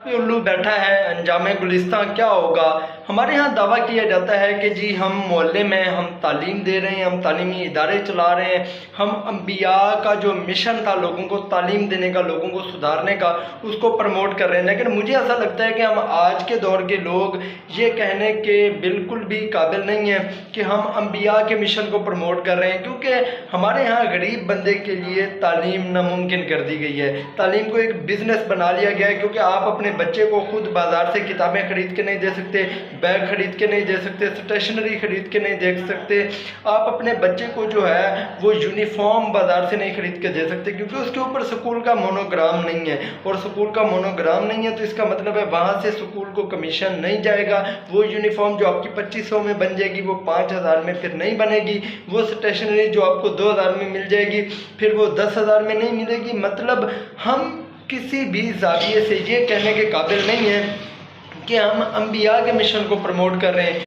उल्लू बैठा है अंजामे गुलिस्तां क्या होगा। हमारे यहाँ दावा किया जाता है कि जी हम मोहल्ले में हम तालीम दे रहे हैं, हम तालीमी इदारे चला रहे हैं, हम अंबिया का जो मिशन था लोगों को तालीम देने का, लोगों को सुधारने का, उसको प्रमोट कर रहे हैं। लेकिन मुझे ऐसा लगता है कि हम आज के दौर के लोग ये कहने के बिल्कुल भी काबिल नहीं हैं कि हम अंबिया के मिशन को प्रमोट कर रहे हैं, क्योंकि हमारे यहाँ गरीब बंदे के लिए तालीम नामुमकिन कर दी गई है। तालीम को एक बिज़नेस बना लिया गया है, क्योंकि आप अपने बच्चे को खुद बाज़ार से किताबें ख़रीद के नहीं दे सकते, बैग ख़रीद के नहीं दे सकते, स्टेशनरी ख़रीद के नहीं दे सकते। आप अपने बच्चे को जो है वो यूनिफॉर्म बाज़ार से नहीं ख़रीद के दे सकते, क्योंकि उसके ऊपर स्कूल का मोनोग्राम नहीं है। और स्कूल का मोनोग्राम नहीं है तो इसका मतलब है वहाँ से स्कूल को कमीशन नहीं जाएगा। वो यूनिफॉर्म जो आपकी 2500 में बन जाएगी वो 5000 में फिर नहीं बनेगी। वो स्टेशनरी जो आपको 2000 में मिल जाएगी फिर वो 10,000 में नहीं मिलेगी। मतलब हम किसी भी ज़ाविये से ये कहने के काबिल नहीं है कि हम अंबिया के मिशन को प्रमोट कर रहे हैं।